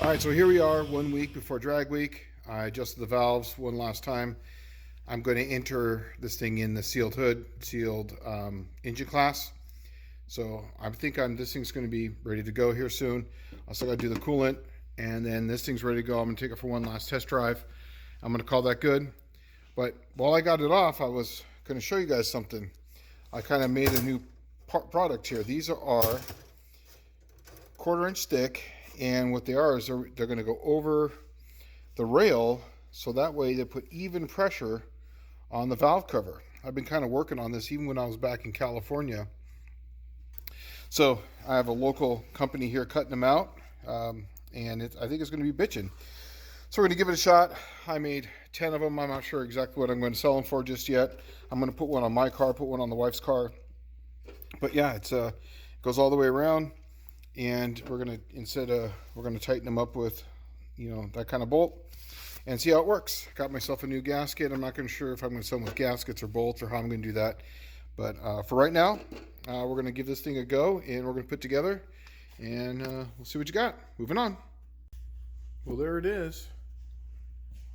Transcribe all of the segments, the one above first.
All right, so here we are 1 week before drag week. I adjusted the valves one last time. I'm going to enter this thing in the sealed hood, sealed engine class. So I think this thing's going to be ready to go here soon. I still got to do the coolant, and then this thing's ready to go. I'm going to take it for one last test drive. I'm going to call that good. But while I got it off, I was going to show you guys something. I kind of made a new product here. These are 1/4-inch thick. And what they are is they're going to go over the rail, so that way they put even pressure on the valve cover. I've been kind of working on this even when I was back in California. So I have a local company here cutting them out, and I think it's going to be bitching. So we're going to give it a shot. I made 10 of them. I'm not sure exactly what I'm going to sell them for just yet. I'm going to put one on my car, put one on the wife's car. But yeah, it goes all the way around. And we're gonna tighten them up with, that kind of bolt, and see how it works. Got myself a new gasket. I'm not sure if I'm gonna sell them with gaskets or bolts or how I'm gonna do that. But for right now, we're gonna give this thing a go, and we're gonna put together, and we'll see what you got. Moving on. Well, there it is.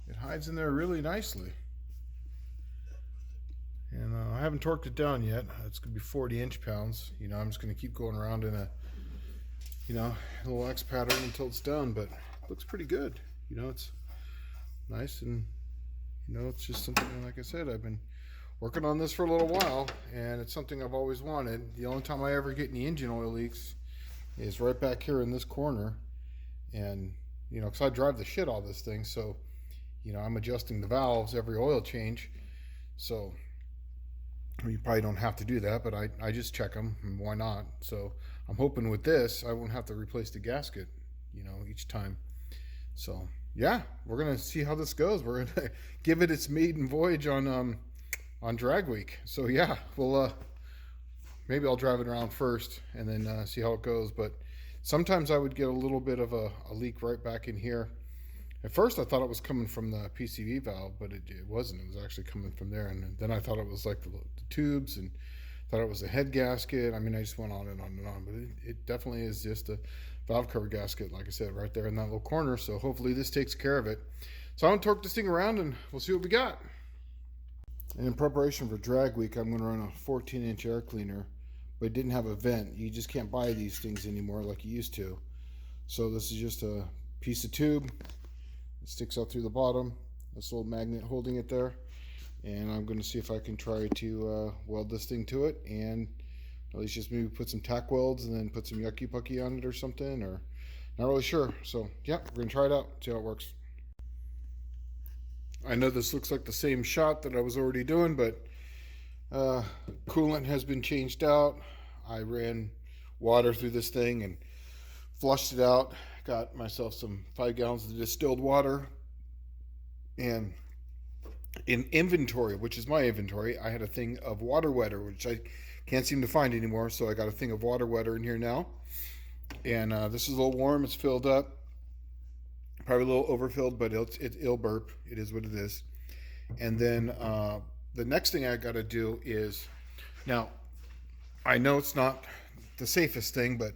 It hides in there really nicely. And I haven't torqued it down yet. It's gonna be 40 inch-pounds. I'm just gonna keep going around in a little X pattern until it's done, but it looks pretty good. It's nice, and it's just something, like I said, I've been working on this for a little while, and it's something I've always wanted. The only time I ever get any engine oil leaks is right back here in this corner, and because I drive the shit out of this thing, so I'm adjusting the valves every oil change. So you probably don't have to do that, but I just check them, and why not? So I'm hoping with this I won't have to replace the gasket each time. So yeah, we're gonna see how this goes. We're gonna give it its maiden voyage on drag week. So yeah, we'll maybe I'll drive it around first and then see how it goes. But sometimes I would get a little bit of a leak right back in here. At first I thought it was coming from the PCV valve, but it wasn't. It was actually coming from there. And then I thought it was like the tubes, and thought it was a head gasket. I mean, I just went on and on and on, but it definitely is just a valve cover gasket, like I said, right there in that little corner. So hopefully this takes care of it. So I'm gonna torque this thing around and we'll see what we got. And in preparation for drag week, I'm gonna run a 14-inch air cleaner, but it didn't have a vent. You just can't buy these things anymore like you used to. So this is just a piece of tube. It sticks out through the bottom. This little magnet holding it there. And I'm going to see if I can try to weld this thing to it, and at least just maybe put some tack welds and then put some yucky pucky on it or something, or not really sure. So yeah, we're going to try it out, see how it works. I know this looks like the same shot that I was already doing, but coolant has been changed out. I ran water through this thing and flushed it out. Got myself some 5 gallons of distilled water, and in inventory, which is my inventory, I had a thing of water wetter, which I can't seem to find anymore. So I got a thing of water wetter in here now, and this is a little warm. It's filled up, probably a little overfilled, but it'll burp. It is what it is. And then the next thing I got to do is, now I know it's not the safest thing, but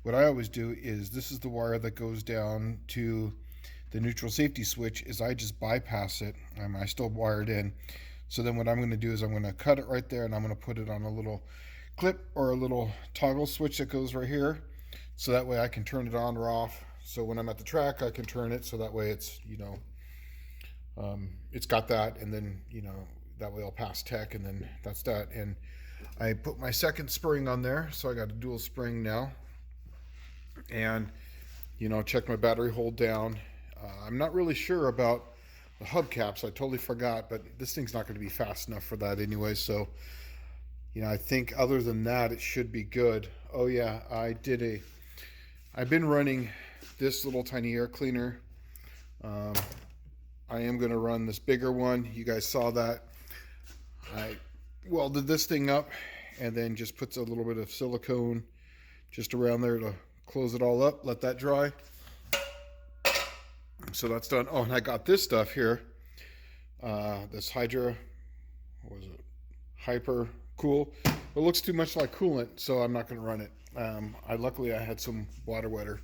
what I always do is, this is the wire that goes down to the neutral safety switch, is I just bypass it. I still wire it in. So then what I'm going to do is I'm going to cut it right there, and I'm going to put it on a little clip or a little toggle switch that goes right here. So that way I can turn it on or off. So when I'm at the track, I can turn it. So that way it's, it's got that, and then, that way I'll pass tech, and then that's that. And I put my second spring on there. So I got a dual spring now. And, check my battery hold down. I'm not really sure about the hubcaps. I totally forgot, but this thing's not going to be fast enough for that anyway. So, I think other than that, it should be good. Oh yeah, I've been running this little tiny air cleaner. I am going to run this bigger one. You guys saw that. I welded this thing up and then just puts a little bit of silicone just around there to close it all up, let that dry. So that's done. Oh, and I got this stuff here. This Hydra, what was it? Hyper Cool. It looks too much like coolant, so I'm not going to run it. Luckily I had some water wetter.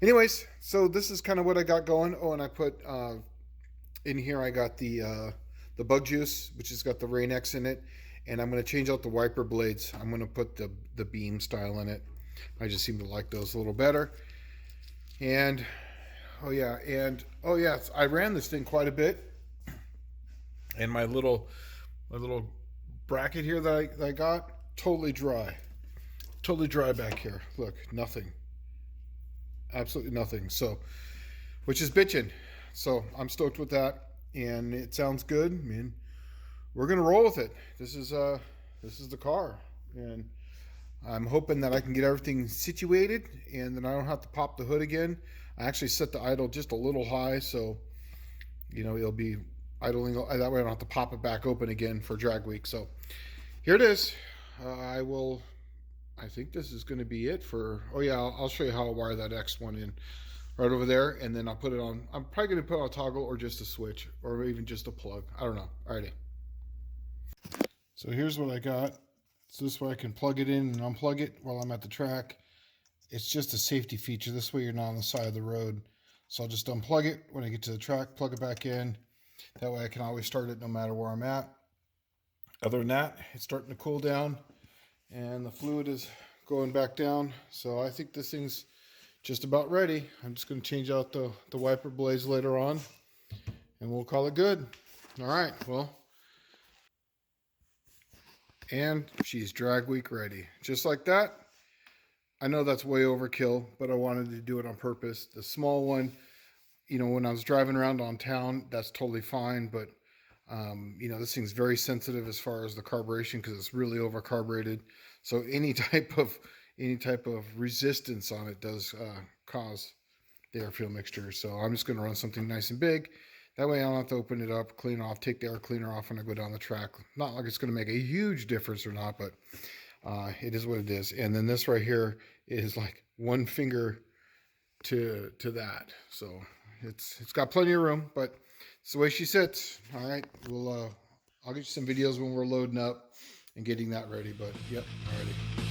Anyways, so this is kind of what I got going. Oh, and I put in here, I got the bug juice, which has got the Rain X in it, and I'm going to change out the wiper blades. I'm going to put the beam style in it. I just seem to like those a little better. And oh yeah, I ran this thing quite a bit, and my little bracket here that I got, totally dry back here. Look, nothing, absolutely nothing. So, which is bitching. So I'm stoked with that, and it sounds good. I mean, we're gonna roll with it. This is the car, and I'm hoping that I can get everything situated, and then I don't have to pop the hood again. I actually set the idle just a little high, so it'll be idling. That way I don't have to pop it back open again for drag week. So here it is. I think this is going to be it for. Oh yeah, I'll show you how I wire that X one in right over there, and then I'll put it on. I'm probably going to put on a toggle or just a switch, or even just a plug. I don't know. Alrighty. So here's what I got. So this way I can plug it in and unplug it while I'm at the track. It's just a safety feature. This way you're not on the side of the road. So I'll just unplug it when I get to the track, plug it back in. That way I can always start it no matter where I'm at. Other than that, it's starting to cool down and the fluid is going back down. So I think this thing's just about ready. I'm just going to change out the wiper blades later on and we'll call it good. All right, well. And she's drag week ready. Just like that. I know that's way overkill, but I wanted to do it on purpose. The small one, when I was driving around on town, that's totally fine. But, this thing's very sensitive as far as the carburation because it's really over carbureted. So any type of resistance on it does cause the air fuel mixture. So I'm just going to run something nice and big. That way I don't have to open it up, clean off, take the air cleaner off when I go down the track. Not like it's going to make a huge difference or not, but it is what it is. And then this right here is like one finger to that. So it's got plenty of room, but it's the way she sits. All right, I'll get you some videos when we're loading up and getting that ready. But yep, alrighty.